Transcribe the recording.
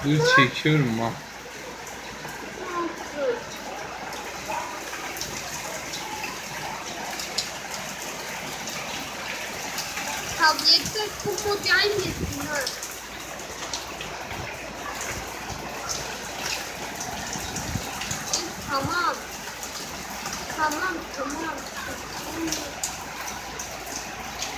Dur çekiyorum ha. Tablette çok modern yesin ha. Tamam. Tamam.